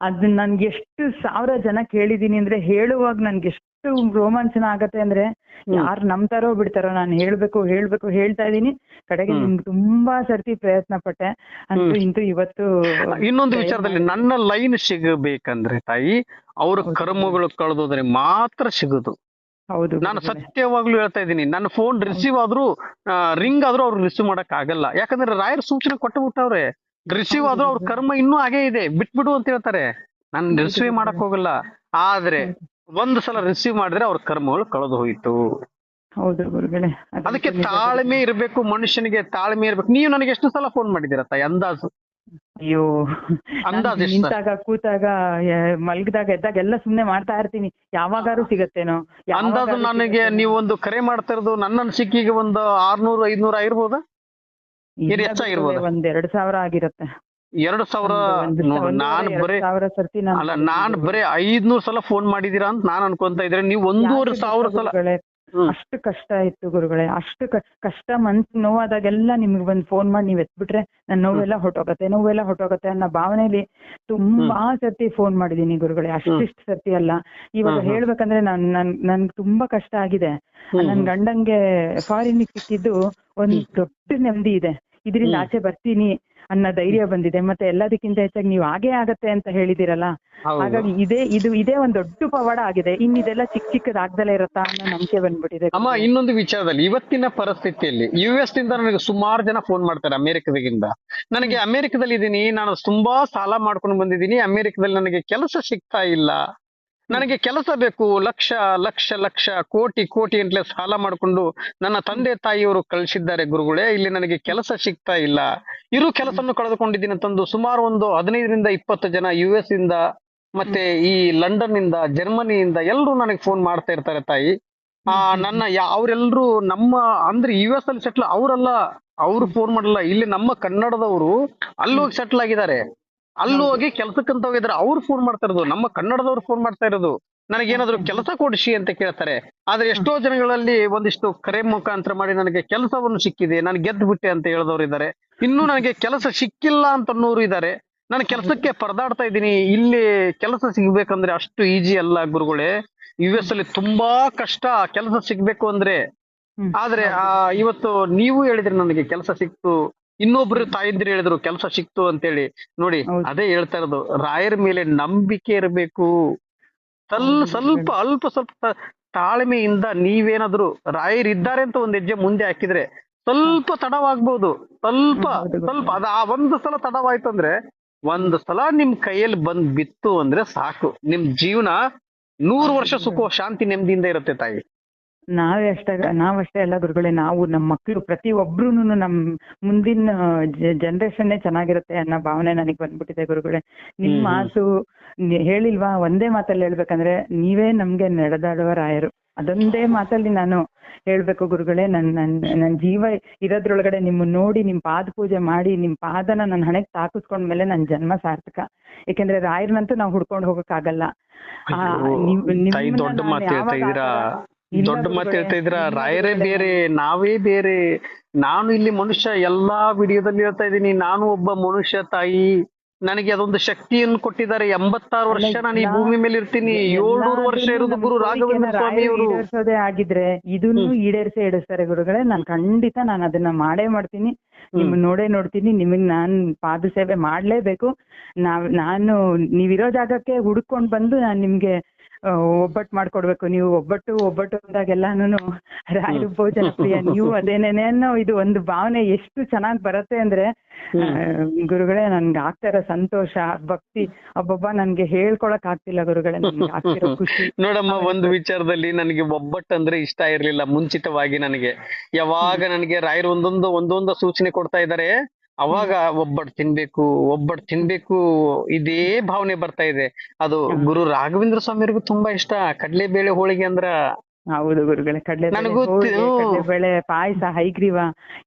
ಅದ್ ನನ್ಗೆ ಎಷ್ಟು 1000 ಜನ ಕೇಳಿದೀನಿ ಅಂದ್ರೆ, ಹೇಳುವಾಗ ನನ್ಗೆ ಎಷ್ಟು ರೋಮಾಂಚನ ಆಗತ್ತೆ ಅಂದ್ರೆ, ಯಾರು ನಂಬ್ತಾರೋ ಬಿಡ್ತಾರೋ, ನಾನು ಹೇಳ್ಬೇಕು ಹೇಳ್ತಾ ಇದೀನಿ. ಕಡೆಗೆ ನಿಮ್ಗೆ ತುಂಬಾ ಸರ್ತಿ ಪ್ರಯತ್ನ ಪಟ್ಟೆ, ಅಂತೂ ಇಂತೂ ಇವತ್ತು. ಇನ್ನೊಂದು ವಿಚಾರದಲ್ಲಿ ನನ್ನ ಲೈನ್ ಸಿಗಬೇಕಂದ್ರೆ ತಾಯಿ, ಅವ್ರ ಕರ್ಮಗಳು ಕಳೆದೋದ್ರೆ ಮಾತ್ರ ಸಿಗುದು. ಹೌದು, ನಾನು ಸತ್ಯವಾಗ್ಲೂ ಹೇಳ್ತಾ ಇದ್ದೀನಿ. ನನ್ನ ಫೋನ್ ರಿಸೀವ್ ಆದ್ರೂ ರಿಂಗ್ ಆದ್ರೂ ಅವ್ರು ರಿಸೀವ್ ಮಾಡಕ್ ಆಗಲ್ಲ. ಯಾಕಂದ್ರೆ ರಾಯರ್ ಸೂಚನೆ ಕೊಟ್ಟು ಬಿಟ್ಟವ್ರೆ, ರಿಸೀವ್ ಆದ್ರೂ ಅವ್ರ ಕರ್ಮ ಇನ್ನೂ ಹಾಗೆ ಇದೆ, ಬಿಟ್ಬಿಡು ಅಂತ ಹೇಳ್ತಾರೆ. ನಾನು ರಿಸೀವ್ ಮಾಡಕ್ ಹೋಗಲ್ಲ. ಆದ್ರೆ ಒಂದು ಸಲ ರಿಸೀವ್ ಮಾಡಿದ್ರೆ ಅವ್ರ ಕರ್ಮಗಳು ಕಳೆದು ಹೋಯ್ತು. ಹೌದು ಗುರುಗಳೇ. ಅದಕ್ಕೆ ತಾಳ್ಮೆ ಇರ್ಬೇಕು, ಮನುಷ್ಯನಿಗೆ ತಾಳ್ಮೆ ಇರ್ಬೇಕು. ನೀವು ನನಗೆ ಎಷ್ಟು ಸಲ ಫೋನ್ ಮಾಡಿದ್ದೀರ ತಾಯಿ ಅಂದಾಜು? ಅಯ್ಯೋ, ಅಂದಾಜು ಎಷ್ಟು? ನಿಂತಾಗ, ಕೂತಾಗ, ಮಲ್ಗದಾಗ, ಎದ್ದಾಗ ಎಲ್ಲ ಸುಮ್ನೆ ಮಾಡ್ತಾ ಇರ್ತೀನಿ. ಯಾವಾಗಾರು ಸಿಗತ್ತೇನೋ. ಅಂದಾಜು ನನಗೆ ನೀವು ಒಂದು ಕರೆ ಮಾಡ್ತಾ ಇರೋದು ನನ್ನ ಅನಿಸಿಕೆಗೆ ಒಂದು 600-500 ಆಗಿರ್ಬೋದಾ? ಹೆಚ್ಚಾಗಿರ್ಬೋದ? ಒಂದ್ 2000 ಆಗಿರತ್ತೆ. 2000? ನಾನು ಬರೀ ಸರ್ತಿ ಅಲ್ಲ, ನಾನ್ ಬರೀ 500 ಸಲ ಫೋನ್ ಮಾಡಿದೀರಾ ಅಂತ ನಾನ್ ಅನ್ಕೊಂತ ಇದ್ರೆ, ನೀವು 1500 ಸಲ. ಅಷ್ಟು ಕಷ್ಟ ಇತ್ತು ಗುರುಗಳೇ, ಅಷ್ಟು ಕಷ್ಟ, ಮನ್ಸು ನೋವಾದಾಗೆಲ್ಲ ನಿಮ್ಗೆ ಬಂದು ಫೋನ್ ಮಾಡಿ ನೀವ್ ಎತ್ಬಿಟ್ರೆ ನನ್ನ ನೋವೆಲ್ಲ ಹೊಟ್ಟೋಗತ್ತೆ ಅನ್ನೋ ಭಾವನೆಯಲ್ಲಿ ತುಂಬಾ ಸರ್ತಿ ಫೋನ್ ಮಾಡಿದೀನಿ ಗುರುಗಳೇ. ಅಷ್ಟಿಷ್ಟು ಸರ್ತಿ ಅಲ್ಲ. ಇವಾಗ ಹೇಳ್ಬೇಕಂದ್ರೆ ನನ್ಗೆ ತುಂಬಾ ಕಷ್ಟ ಆಗಿದೆ. ನನ್ ಗಂಡಂಗೆ ಫಾರಿನ್ ಸಿಕ್ಕಿದ್ದು ಒಂದ್ ದೊಡ್ಡ ನೆಮ್ಮದಿ ಇದೆ. ಇದರಿಂದ ಆಚೆ ಬರ್ತೀನಿ ಅನ್ನೋ ಧೈರ್ಯ ಬಂದಿದೆ. ಮತ್ತೆ ಎಲ್ಲದಕ್ಕಿಂತ ಹೆಚ್ಚಾಗಿ ನೀವು ಹಾಗೇ ಆಗತ್ತೆ ಅಂತ ಹೇಳಿದಿರಲ್ಲ, ಹಾಗಾಗಿ ಇದೇ ಒಂದ್ ದೊಡ್ಡ ಪವಾಡ ಆಗಿದೆ. ಇನ್ನಿದೆಲ್ಲ ಚಿಕ್ಕದಾಗ್ದಲೇ ಇರತ್ತಾ ಅನ್ನೋ ನಂಬಿಕೆ ಬಂದ್ಬಿಟ್ಟಿದೆ. ಅಮ್ಮ, ಇನ್ನೊಂದು ವಿಚಾರದಲ್ಲಿ ಇವತ್ತಿನ ಪರಿಸ್ಥಿತಿಯಲ್ಲಿ US ಇಂದ ನನಗೆ ಸುಮಾರು ಜನ ಫೋನ್ ಮಾಡ್ತಾರೆ, ಅಮೆರಿಕದಿಂದ. ನನಗೆ ಅಮೆರಿಕದಲ್ಲಿ ಇದ್ದೀನಿ, ನಾನು ತುಂಬಾ ಸಾಲ ಮಾಡ್ಕೊಂಡು ಬಂದಿದ್ದೀನಿ, ಅಮೆರಿಕದಲ್ಲಿ ನನಗೆ ಕೆಲಸ ಸಿಗ್ತಾ ಇಲ್ಲ, ನನಗೆ ಕೆಲಸ ಬೇಕು, ಲಕ್ಷ ಲಕ್ಷ ಲಕ್ಷ ಕೋಟಿ ಅಂತಲೇ ಸಾಲ ಮಾಡಿಕೊಂಡು ನನ್ನ ತಂದೆ ತಾಯಿಯವರು ಕಳಿಸಿದ್ದಾರೆ ಗುರುಗಳೇ, ಇಲ್ಲಿ ನನಗೆ ಕೆಲಸ ಸಿಗ್ತಾ ಇಲ್ಲ, ಇರು ಕೆಲಸವನ್ನು ಕಳೆದುಕೊಂಡಿದ್ದೀನಿ ಅಂತಂದು ಸುಮಾರು ಒಂದು 15-20 ಜನ US ಇಂದ, ಮತ್ತೆ ಈ ಲಂಡನ್ ಇಂದ, ಜರ್ಮನಿಯಿಂದ ಎಲ್ಲರೂ ನನಗೆ ಫೋನ್ ಮಾಡ್ತಾ ಇರ್ತಾರೆ ತಾಯಿ. ಅವರೆಲ್ಲರೂ ನಮ್ಮ ಅಂದ್ರೆ US ಅಲ್ಲಿ ಸೆಟ್ಲ್ ಅವರಲ್ಲ, ಅವ್ರು ಫೋನ್ ಮಾಡಲ್ಲ, ಇಲ್ಲಿ ನಮ್ಮ ಕನ್ನಡದವರು ಅಲ್ಲಿ ಹೋಗಿ ಸೆಟ್ಲ್ ಆಗಿದ್ದಾರೆ, ಅಲ್ಲಿ ಹೋಗಿ ಕೆಲ್ಸಕ್ಕಂತ ಹೋಗಿದ್ರೆ ಅವ್ರು ಫೋನ್ ಮಾಡ್ತಾ ಇರೋದು, ನಮ್ಮ ಕನ್ನಡದವ್ರು ಫೋನ್ ಮಾಡ್ತಾ ಇರೋದು, ನನಗೇನಾದ್ರು ಕೆಲಸ ಕೊಡಿಸಿ ಅಂತ ಕೇಳ್ತಾರೆ. ಆದ್ರೆ ಎಷ್ಟೋ ಜನಗಳಲ್ಲಿ ಒಂದಿಷ್ಟು ಕರೆ ಮುಖಾಂತರ ಮಾಡಿ ನನಗೆ ಕೆಲಸವನ್ನು ಸಿಕ್ಕಿದೆ, ನಾನು ಗೆದ್ದು ಬಿಟ್ಟೆ ಅಂತ ಹೇಳಿದವರು ಇದ್ದಾರೆ. ಇನ್ನೂ ನನಗೆ ಕೆಲಸ ಸಿಕ್ಕಿಲ್ಲ ಅಂತ ಅನ್ನೋರು ಇದ್ದಾರೆ. ನಾನು ಕೆಲಸಕ್ಕೆ ಪರದಾಡ್ತಾ ಇದ್ದೀನಿ. ಇಲ್ಲಿ ಕೆಲಸ ಸಿಗ್ಬೇಕಂದ್ರೆ ಅಷ್ಟು ಈಜಿ ಅಲ್ಲ ಗುರುಗಳೇ. US ಅಲ್ಲಿ ತುಂಬಾ ಕಷ್ಟ ಕೆಲಸ ಸಿಗ್ಬೇಕು ಅಂದ್ರೆ. ಆದ್ರೆ ಇವತ್ತು ನೀವು ಹೇಳಿದ್ರೆ ನನಗೆ ಕೆಲಸ ಸಿಕ್ತು, ಇನ್ನೊಬ್ರು ತಾಯಿಂದಿರು ಹೇಳಿದ್ರು ಕೆಲಸ ಸಿಕ್ತು ಅಂತೇಳಿ. ನೋಡಿ, ಅದೇ ಹೇಳ್ತಾ ಇರೋದು, ರಾಯರ ಮೇಲೆ ನಂಬಿಕೆ ಇರಬೇಕು, ಸ್ವಲ್ಪ ಅಲ್ಪ ಸ್ವಲ್ಪ ತಾಳ್ಮೆಯಿಂದ ನೀವೇನಾದ್ರು ರಾಯರಿದ್ದಾರೆ ಅಂತ ಒಂದ್ ಹೆಜ್ಜೆ ಮುಂದೆ ಹಾಕಿದ್ರೆ ಸ್ವಲ್ಪ ತಡವಾಗ್ಬೋದು, ಸ್ವಲ್ಪ ಸ್ವಲ್ಪ ಅದ ಆ ಒಂದು ಸಲ ತಡವಾಯ್ತು ಅಂದ್ರೆ, ಒಂದು ಸಲ ನಿಮ್ ಕೈಯಲ್ಲಿ ಬಂದ್ ಬಿತ್ತು ಅಂದ್ರೆ ಸಾಕು, ನಿಮ್ ಜೀವನ 100 ವರ್ಷ ಸುಖ ಶಾಂತಿ ನೆಮ್ಮದಿಯಿಂದ ಇರುತ್ತೆ ತಾಯಿ. ನಾವಷ್ಟೇ ಅಲ್ಲ ಗುರುಗಳೇ, ನಾವು ನಮ್ಮ ಮಕ್ಕಳು ಪ್ರತಿ ಒಬ್ರುನು ನಮ್ ಮುಂದಿನ ಜನರೇಷನ್ನೇ ಚೆನ್ನಾಗಿರುತ್ತೆ ಅನ್ನೋ ಭಾವನೆ ನನಗೆ ಬಂದ್ಬಿಟ್ಟಿದೆ ಗುರುಗಳೇ. ನಿಮ್ ಮಾತು ಹೇಳಿಲ್ವಾ, ಒಂದೇ ಮಾತಲ್ಲಿ ಹೇಳ್ಬೇಕಂದ್ರೆ ನೀವೇ ನಮ್ಗೆ ನಡೆದಾಡುವ ರಾಯರು. ಅದೊಂದೇ ಮಾತಲ್ಲಿ ನಾನು ಹೇಳ್ಬೇಕು ಗುರುಗಳೇ. ನನ್ ಜೀವ ಇರೋದ್ರೊಳಗಡೆ ನಿಮ್ಮನ್ನ ನೋಡಿ, ನಿಮ್ ಪಾದ ಪೂಜೆ ಮಾಡಿ, ನಿಮ್ ಪಾದನ ನನ್ನ ಹಣೆಗೆ ತಾಕಿಸ್ಕೊಂಡ್ಮೇಲೆ ನನ್ ಜನ್ಮ ಸಾರ್ಥಕ. ಯಾಕೆಂದ್ರೆ ರಾಯರ್ನಂತೂ ನಾವು ಹುಡ್ಕೊಂಡು ಹೋಗಕ್ ಆಗಲ್ಲ. ದೊಡ್ಡ ಮಾತು ಹೇಳ್ತಾ ಇದ್ದೀರಾ. ರಾಯರೇ ಬೇರೆ, ನಾವೇ ಬೇರೆ. ನಾನು ಇಲ್ಲಿ ಮನುಷ್ಯ, ಎಲ್ಲಾ ವಿಡಿಯೋದಲ್ಲಿ ಹೇಳ್ತಾ ಇದ್ದೀನಿ, ನಾನು ಒಬ್ಬ ಮನುಷ್ಯ ತಾಯಿ. ನನಗೆ ಅದೊಂದು ಶಕ್ತಿಯನ್ನು ಕೊಟ್ಟಿದ್ದಾರೆ. 86 ವರ್ಷ ನಾನು ಈ ಭೂಮಿ ಮೇಲೆ ಇರ್ತೀನಿ. 700 ವರ್ಷ ಇರೋದು ಗುರು ರಾಘವೇಂದ್ರ ಸ್ವಾಮಿ ಅವರು. ಈಡೇರಿಸೋದೇ ಆಗಿದ್ರೆ ಇದನ್ನು ಈಡೇರಿಸ್ತಾರೆ ಗುರುಗಳೇ. ನಾನು ಅದನ್ನ ಮಾಡೇ ಮಾಡ್ತೀನಿ. ನಿಮ್ ನೋಡ್ತೀನಿ. ನಿಮಗ್ ನಾನ್ ಪಾದ ಸೇವೆ ಮಾಡ್ಲೇಬೇಕು. ನಾನು ನೀವಿರೋ ಜಾಗಕ್ಕೆ ಹುಡ್ಕೊಂಡ್ ಬಂದು ನಾನ್ ನಿಮ್ಗೆ ಒಬ್ಬಟ್ಟು ಮಾಡ್ಕೊಡ್ಬೇಕು. ನೀವು ಒಬ್ಬಟ್ಟು ಅಂದಾಗೆಲ್ಲಾನು ರಾಯರು ಭೋಜನ ಪ್ರಿಯ, ನೀವು ಅದೇನೇನೆ ಅನ್ನೋ ಇದು ಒಂದು ಭಾವನೆ ಎಷ್ಟು ಚೆನ್ನಾಗ್ ಬರತ್ತೆ ಅಂದ್ರೆ ಗುರುಗಳೇ, ನನ್ಗೆ ಆಗ್ತಿರೋ ಸಂತೋಷ, ಭಕ್ತಿ ಅಬ್ಬಬ್ಬ ನನ್ಗೆ ಹೇಳ್ಕೊಳಕ್ ಆಗ್ತಿಲ್ಲ ಗುರುಗಳೇ. ನನ್ಗೆ ಆಗ್ತಿರೋ ಖುಷಿ ನೋಡಮ್ಮ, ಒಂದು ವಿಚಾರದಲ್ಲಿ ನನಗೆ ಒಬ್ಬಟ್ಟು ಅಂದ್ರೆ ಇಷ್ಟ ಇರ್ಲಿಲ್ಲ ಮುಂಚಿತವಾಗಿ. ನನಗೆ ಯಾವಾಗ ನನಗೆ ರಾಯರು ಒಂದೊಂದು ಸೂಚನೆ ಕೊಡ್ತಾ ಇದ್ದಾರೆ, ಅವಾಗ ಒಬ್ಬಟ್ಟು ತಿನ್ಬೇಕು ಇದೇ ಭಾವನೆ ಬರ್ತಾ ಇದೆ. ಅದು ಗುರು ರಾಘವೇಂದ್ರ ಸ್ವಾಮಿಯವ್ರಿಗೂ ತುಂಬಾ ಇಷ್ಟ ಕಡ್ಲೆಬೇಳೆ ಹೋಳಿಗೆ ಅಂದ್ರ. ಹೌದು ಗುರುಗಳೇ, ಕಡ್ಲೆಬೇಳೆ ಪಾಯಸ, ಹೈಗ್ರೀವ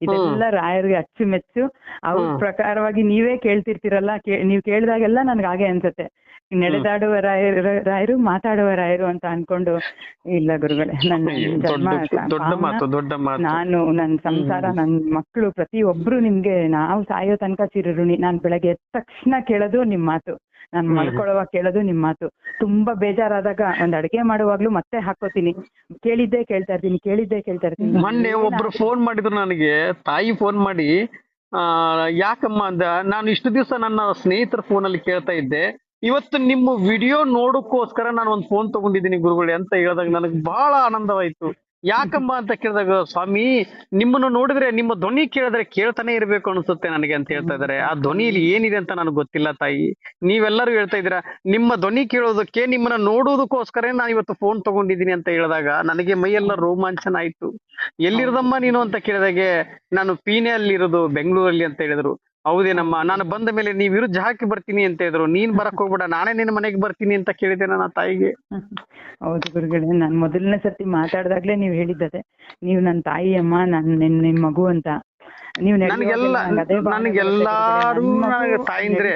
ಇದೆಲ್ಲ ರಾಯರಿಗೆ ಅಚ್ಚುಮೆಚ್ಚು. ಅವ್ರ ಪ್ರಕಾರವಾಗಿ ನೀವೇ ಕೇಳ್ತಿರ್ತೀರಲ್ಲ, ನೀವ್ ಕೇಳಿದಾಗೆಲ್ಲ ನನ್ಗೆ ಹಾಗೆ ಅನ್ಸತ್ತೆ, ನಡೆದಾಡುವ ರಾಯರು ಮಾತಾಡುವ ರಾಯರು ಅಂತ ಅನ್ಕೊಂಡು. ಇಲ್ಲ ಗುರುಗಳೇ, ನಾನು ನನ್ ಸಂಸಾರ, ನನ್ ಮಕ್ಕಳು ಪ್ರತಿ ಒಬ್ರು ನಿಮ್ಗೆ ನಾವು ಸಾಯೋ ತನಕ ಚಿರಋಣಿ. ನಾನ್ ಬೆಳಗ್ಗೆ ಎದ್ದ ತಕ್ಷಣ ಕೇಳೋದು ನಿಮ್ ಮಾತು, ನಾನ್ ಮಲ್ಕೊಳ್ಳೋವಾಗ ಕೇಳೋದು ನಿಮ್ ಮಾತು. ತುಂಬಾ ಬೇಜಾರಾದಾಗ ಒಂದ್ ಅಡಿಗೆ ಮಾಡುವಾಗ್ಲೂ ಮತ್ತೆ ಹಾಕೋತೀನಿ, ಕೇಳಿದ್ದೇ ಕೇಳ್ತಾ ಇರ್ತೀನಿ. ಮೊನ್ನೆ ಒಬ್ರು ಫೋನ್ ಮಾಡಿದ್ರು ನನಗೆ, ತಾಯಿ ಫೋನ್ ಮಾಡಿ, ಯಾಕಮ್ಮ ಅಂದ. ನಾನು ಇಷ್ಟು ದಿವಸ ನನ್ನ ಸ್ನೇಹಿತರ ಫೋನಲ್ಲಿ ಕೇಳ್ತಾ ಇದ್ದೆ, ಇವತ್ತು ನಿಮ್ಮ ವಿಡಿಯೋ ನೋಡೋಕ್ಕೋಸ್ಕರ ನಾನು ಒಂದು ಫೋನ್ ತಗೊಂಡಿದ್ದೀನಿ ಗುರುಗಳೇ ಅಂತ ಹೇಳಿದಾಗ ನನಗೆ ಬಹಳ ಆನಂದವಾಯ್ತು. ಯಾಕಮ್ಮ ಅಂತ ಕೇಳಿದಾಗ, ಸ್ವಾಮಿ ನಿಮ್ಮನ್ನು ನೋಡಿದ್ರೆ, ನಿಮ್ಮ ಧ್ವನಿ ಕೇಳಿದ್ರೆ ಕೇಳ್ತಾನೆ ಇರ್ಬೇಕು ಅನ್ಸುತ್ತೆ ನನಗೆ ಅಂತ ಹೇಳ್ತಾ ಇದಾರೆ. ಆ ಧ್ವನಿಲಿ ಏನಿದೆ ಅಂತ ನನಗೆ ಗೊತ್ತಿಲ್ಲ ತಾಯಿ. ನೀವೆಲ್ಲರೂ ಹೇಳ್ತಾ ಇದ್ದೀರಾ ನಿಮ್ಮ ಧ್ವನಿ ಕೇಳೋದಕ್ಕೆ, ನಿಮ್ಮನ್ನ ನೋಡೋದಕ್ಕೋಸ್ಕರ ನಾನು ಇವತ್ತು ಫೋನ್ ತಗೊಂಡಿದ್ದೀನಿ ಅಂತ ಹೇಳಿದಾಗ ನನಗೆ ಮೈಯೆಲ್ಲ ರೋಮಾಂಚನ ಆಯ್ತು. ಎಲ್ಲಿರೋದಮ್ಮ ನೀನು ಅಂತ ಕೇಳಿದಾಗೆ, ನಾನು ಪೀನೆಯಲ್ಲಿರೋದು, ಬೆಂಗಳೂರಲ್ಲಿ ಅಂತ ಹೇಳಿದ್ರು. ಹೌದೇನಮ್ಮ, ನಾನು ಬಂದ ಮೇಲೆ ನೀವ್ ವಿರುದ್ಧ ಹಾಕಿ ಬರ್ತೀನಿ ಅಂತ ಹೇಳಿದ್ರು. ನೀನ್ ಬರಕ್ ಹೋಗ್ಬೇಡ, ನಾನೇ ನಿನ್ನ ಮನೆಗೆ ಬರ್ತೀನಿ ಅಂತ ಕೇಳಿದೆ ನನ್ನ ತಾಯಿಗೆ. ಹೌದು ಗುರುಗಳೇ, ನಾನ್ ಮೊದಲನೇ ಸರ್ತಿ ಮಾತಾಡ್ದಾಗ್ಲೇ ನೀವ್ ಹೇಳಿದ್ದದೆ, ನೀವು ನನ್ ತಾಯಿ ಅಮ್ಮ, ನಿಮ್ ಮಗು ಅಂತ. ನೀವು ನನಗೆಲ್ಲಾರು ತಾಯಿಂದ್ರೆ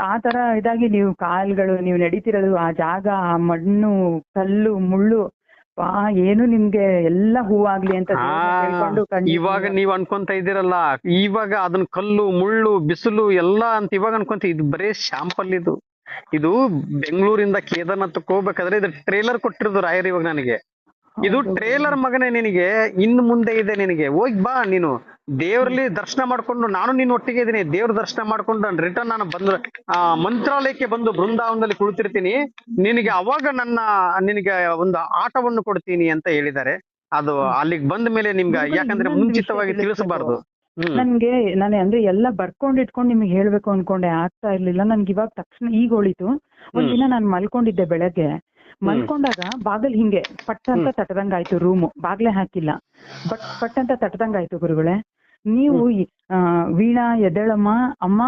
ಆ ತರ ಇದಾಗಿ ನೀವು ಕಾಲ್ಗಳು, ನೀವು ನಡೀತಿರೋದು, ಆ ಜಾಗ, ಆ ಮಣ್ಣು, ಕಲ್ಲು, ಮುಳ್ಳು, ಏನು ನಿಮ್ಗೆ ಎಲ್ಲ ಹೂವಾಗ್ಲಿ ಅಂತ ಇವಾಗ ನೀವ್ ಅನ್ಕೊಂತ ಇದ್ದೀರಲ್ಲ, ಇವಾಗ ಅದನ್ನ ಕಲ್ಲು, ಮುಳ್ಳು, ಬಿಸಿಲು ಎಲ್ಲಾ ಅಂತ ಇವಾಗ ಅನ್ಕೊಂತ. ಇದು ಬರೇ ಶಾಂಪಲ್. ಇದು ಬೆಂಗಳೂರಿಂದ ಕೇದಾರ್ನಾಥಕ್ಕೆ ಹೋಗ್ಬೇಕಾದ್ರೆ ಇದು ಟ್ರೇಲರ್ ಕೊಟ್ಟಿರೋದು ರಾಯರ್ ಇವಾಗ ನನಗೆ. ಇದು ಟ್ರೇಲರ್ ಮಗನೇ, ನಿನಗೆ ಇನ್ನು ಮುಂದೆ ಇದೆ, ನಿನಗೆ ಹೋಗಿ ಬಾ, ನೀನು ದೇವ್ರಲ್ಲಿ ದರ್ಶನ ಮಾಡ್ಕೊಂಡು, ನಾನು ನಿನ್ನ ಒಟ್ಟಿಗೆ ಇದ್ದೀನಿ, ದೇವ್ರ ದರ್ಶನ ಮಾಡ್ಕೊಂಡು ರಿಟರ್ನ್ ನಾನು ಮಂತ್ರಾಲಯಕ್ಕೆ ಬಂದು ಬೃಂದಾವನದಲ್ಲಿ ಕುಳಿತಿರ್ತೀನಿ, ನಿನಗೆ ಅವಾಗ ನಿನಗೆ ಒಂದು ಆಟವನ್ನು ಕೊಡ್ತೀನಿ ಅಂತ ಹೇಳಿದ್ದಾರೆ. ಅದು ಅಲ್ಲಿಗೆ ಬಂದ ಮೇಲೆ ನಿಮ್ಗೆ, ಯಾಕಂದ್ರೆ ಮುಂಚಿತವಾಗಿ ತಿಳಿಸಬಾರ್ದು. ನಾನು ಅಂದ್ರೆ ಎಲ್ಲ ಬರ್ಕೊಂಡ್ ಇಟ್ಕೊಂಡು ನಿಮ್ಗೆ ಹೇಳ್ಬೇಕು ಅನ್ಕೊಂಡೆ, ಆಗ್ತಾ ಇರ್ಲಿಲ್ಲ ನನ್ಗೆ. ಇವಾಗ ತಕ್ಷಣ ಈಗ ಹೊಳಿತು. ಒಂದಿನ ನಾನು ಮಲ್ಕೊಂಡಿದ್ದೆ, ಬೆಳಗ್ಗೆ ಮಲ್ಕೊಂಡಾಗ ಬಾಗಲ್ ಹಿಂಗೆ ಪಟ್ ಅಂತ ತಟ್ಟದಂಗಾಯ್ತು. ರೂಮು ಬಾಗ್ಲೆ ಹಾಕಿಲ್ಲ, ಪಟ್ ಅಂತ ತಟ್ಟದಂಗಾಯ್ತು ಗುರುಗಳೇ. ನೀವು ವೀಣಾ ಎದ್ದೇಳಮ್ಮ, ಅಮ್ಮ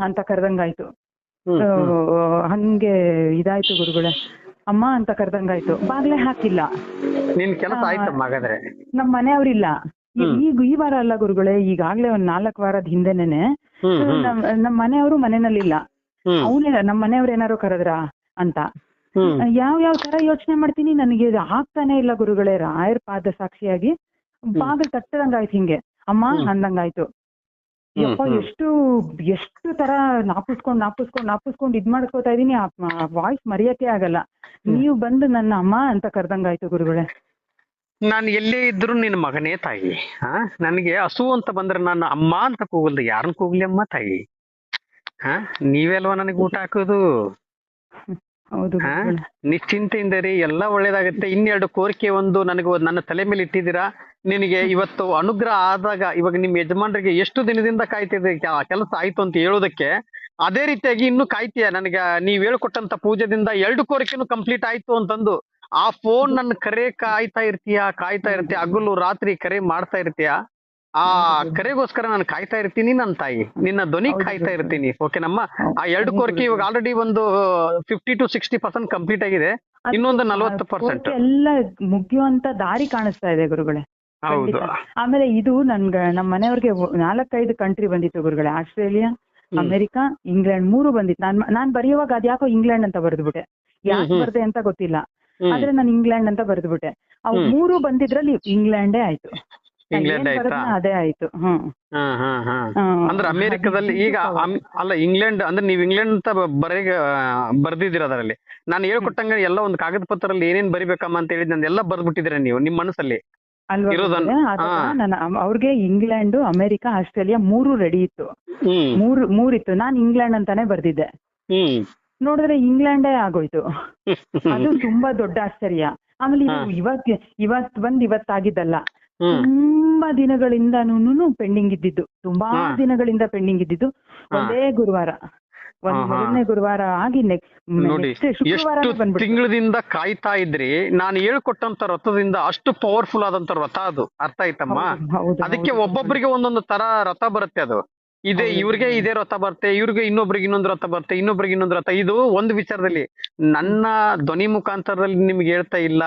ಅಂತ ಕರೆದಂಗಾಯ್ತು. ಹಂಗೆ ಇದಾಯ್ತು ಗುರುಗಳೇ, ಅಮ್ಮ ಅಂತ ಕರೆದಂಗಾಯ್ತು. ಬಾಗ್ಲೆ ಹಾಕಿಲ್ಲ. ನಿನ್ ಕೆಲಸ ಆಯ್ತಮ್ಮ ಹಾಗಾದ್ರೆ. ನಮ್ ಮನೆಯವ್ರಿಲ್ಲ. ಈಗ ಈ ವಾರ ಅಲ್ಲ ಗುರುಗಳೇ, ಈಗಾಗ್ಲೇ ಒಂದ್ 4 ವಾರದ ಹಿಂದೆನೆ ನಮ್ ಮನೆಯವರು ಮನೆಯಲ್ಲಿಲ್ಲ. ಅವನೇ ನಮ್ ಮನೆಯವ್ರು ಏನಾರು ಕರೆದ್ರ ಅಂತ ಯಾವ ತರ ಯೋಚನೆ ಮಾಡ್ತೀನಿ, ನನಗೆ ಆಗ್ತಾನೆ ಇಲ್ಲ ಗುರುಗಳೇ. ರಾಯರ್ ಪಾದ ಸಾಕ್ಷಿಯಾಗಿ ಬಾಗಿಲು ತಟ್ಟದಂಗಾಯ್ತು, ಹಿಂಗೆ ಅಮ್ಮ ಅಂದಂಗಾಯ್ತು. ಯಪ್ಪ, ಎಷ್ಟು ತರ ನಾಪುಸ್ಕೊಂಡ್ ಇದ್ ಮಾಡ್ಕೋತಾ ಇದೀನಿ, ವಾಯ್ಸ್ ಮರೆಯಕ್ಕೆ ಆಗಲ್ಲ. ನೀವು ಬಂದು ನನ್ನ ಅಮ್ಮ ಅಂತ ಕರ್ದಂಗಾಯ್ತು ಗುರುಗಳೇ. ನಾನು ಎಲ್ಲೇ ಇದ್ರು ನಿನ್ ಮಗನೇ ತಾಯಿ. ನನಗೆ ಹಸು ಅಂತ ಬಂದ್ರೆ ನಾನು ಅಮ್ಮ ಅಂತ ಕೂಗಲ್ದು, ಯಾರನ್ನ ಕೂಗ್ಲಿ ಅಮ್ಮ ತಾಯಿ. ಹಾ ನೀವೆಲ್ವಾ ನನಗೆ ಊಟ ಹಾಕೋದು? ಹೌದು ಹಾ ಗುರುಗಳೇ. ನಿಶ್ಚಿಂತೆಯಿಂದ ರೀ, ಎಲ್ಲ ಒಳ್ಳೇದಾಗತ್ತೆ. ಇನ್ನೆರಡು ಕೋರಿಕೆ ಒಂದು ನನಗೆ ನನ್ನ ತಲೆ ಮೇಲೆ ಇಟ್ಟಿದ್ದೀರಾ. ನಿನಗೆ ಇವತ್ತು ಅನುಗ್ರಹ ಆದಾಗ, ಇವಾಗ ನಿಮ್ ಯಜಮಾನ್ರಿಗೆ ಎಷ್ಟು ದಿನದಿಂದ ಕಾಯ್ತಿದೆ ಕೆಲಸ ಆಯ್ತು ಅಂತ ಹೇಳೋದಕ್ಕೆ, ಅದೇ ರೀತಿಯಾಗಿ ಇನ್ನು ಕಾಯ್ತೀಯ ನನಗೆ. ನೀವ್ ಹೇಳ್ಕೊಟ್ಟಂತ ಪೂಜೆದಿಂದ 2 ಕೋರಿಕೆನು ಕಂಪ್ಲೀಟ್ ಆಯ್ತು ಅಂತಂದು ಆ ಫೋನ್ ನನ್ನ ಕರೆ ಕಾಯ್ತಾ ಇರ್ತೀಯ ಹಗಲು ರಾತ್ರಿ ಕರೆ ಮಾಡ್ತಾ ಇರ್ತೀಯ. ಆ ಕರೆಗೋಸ್ಕರ ನಾನು ಕಾಯ್ತಾ ಇರ್ತೀನಿ ನನ್ನ ತಾಯಿ, ನಿನ್ನ ಧ್ವನಿ ಕಾಯ್ತಾ ಇರ್ತೀನಿ. ಓಕೆನಮ್ಮ? ಆ 2 ಕೋರಿಕೆ ಇವಾಗ ಆಲ್ರೆಡಿ ಒಂದು 50 to 60% ಕಂಪ್ಲೀಟ್ ಆಗಿದೆ. ಇನ್ನೊಂದು 40% ಎಲ್ಲ ಮುಗಿಯುವಂತ ದಾರಿ ಕಾಣಿಸ್ತಾ ಇದೆ ಗುರುಗಳೇ. ಹೌದು. ಆಮೇಲೆ ಇದು ನಮ್ಮ ಮನೆಯವ್ರಿಗೆ 4-5 ಕಂಟ್ರಿ ಬಂದಿತ್ತು ಗುರುಗಳೇ. ಆಸ್ಟ್ರೇಲಿಯಾ, ಅಮೆರಿಕಾ, ಇಂಗ್ಲೆಂಡ್ 3 ಬಂದಿತ್ತು. ನಾನ್ ಬರೆಯುವಾಗ ಅದ್ಯಾಕೋ ಇಂಗ್ಲೆಂಡ್ ಅಂತ ಬರೆದ್ಬಿಟ್ಟೆ. ಯಾಕೆ ಬರ್ದೆ ಅಂತ ಗೊತ್ತಿಲ್ಲ. ಆದ್ರೆ ನಾನು ಇಂಗ್ಲೆಂಡ್ ಅಂತ ಬರೆದ್ಬಿಟ್ಟೆ. ಅವು 3 ಬಂದಿದ್ರಲ್ಲಿ ಇಂಗ್ಲೆಂಡೇ ಆಯ್ತು. ಇಂಗ್ಲೆಂಡ್ ಆಯ್ತಾ? ಅದೇ ಆಯ್ತು. ಅಂದ್ರೆ ಅಮೆರಿಕದಲ್ಲಿ ಈಗ ಅಲ್ಲ, ಇಂಗ್ಲೆಂಡ್ ಅಂದ್ರೆ ನೀವು ಇಂಗ್ಲೆಂಡ್ ಅಂತ ಬರ್ದಿದ್ದೀರ ಅದರಲ್ಲಿ. ನಾನು ಹೇಳ್ಕೊಟ್ಟಂಗ ಎಲ್ಲ ಒಂದು ಕಾಗದ ಪತ್ರದಲ್ಲಿ ಏನೇನ್ ಬರಿಬೇಕಮ್ಮ ಅಂತ ಹೇಳಿದ್ ಎಲ್ಲ ಬರ್ದ್ಬಿಟ್ಟಿದ್ದೀರ ನೀವು ನಿಮ್ಮ ಮನಸ್ಸಲ್ಲಿ ಅವ್ರಿಗೆ ಇಂಗ್ಲೆಂಡ್, ಅಮೆರಿಕಾ, ಆಸ್ಟ್ರೇಲಿಯಾ 3 ರೆಡಿ ಇತ್ತು. 3 ಇತ್ತು. ನಾನ್ ಇಂಗ್ಲೆಂಡ್ ಅಂತಾನೆ ಬರ್ದಿದ್ದೆ. ನೋಡಿದ್ರೆ ಇಂಗ್ಲೆಂಡೇ ಆಗೋಯ್ತು. ಅದು ತುಂಬಾ ದೊಡ್ಡ ಆಶ್ಚರ್ಯ. ಆಮೇಲೆ ಇವತ್ತಾಗಿದ್ದಲ್ಲ, ತುಂಬಾ ದಿನಗಳಿಂದನೂ ಪೆಂಡಿಂಗ್ ಇದ್ದಿದ್ದು. ಒಂದೇ ಗುರುವಾರ, ಮೊದಲನೇ ಗುರುವಾರ ಆಗಿ ನೋಡಿ ಎಷ್ಟು ತಿಂಗಳದಿಂದ ಕಾಯ್ತಾ ಇದ್ರಿ. ನಾನು ಹೇಳ್ಕೊಟ್ಟಂತ ರಥದಿಂದ ಅಷ್ಟು ಪವರ್ಫುಲ್ ಆದಂತ ರಥ ಅದು. ಅರ್ಥ ಆಯ್ತಮ್ಮ? ಅದಕ್ಕೆ ಒಬ್ಬೊಬ್ಬರಿಗೆ ಒಂದೊಂದು ತರ ರಥ ಬರುತ್ತೆ. ಅದು ಇವ್ರಿಗೆ ಇದೇ ರಥ ಬರುತ್ತೆ, ಇವ್ರಿಗೆ ಇನ್ನೊಬ್ರಿಗೆ ಇನ್ನೊಂದು ರಥ ಬರುತ್ತೆ, ಇನ್ನೊಬ್ರಿಗೆ ಇನ್ನೊಂದು ರಥ. ಇದು ಒಂದು ವಿಚಾರದಲ್ಲಿ ನನ್ನ ಧ್ವನಿ ಮುಖಾಂತರದಲ್ಲಿ ನಿಮ್ಗೆ ಹೇಳ್ತಾ ಇಲ್ಲ.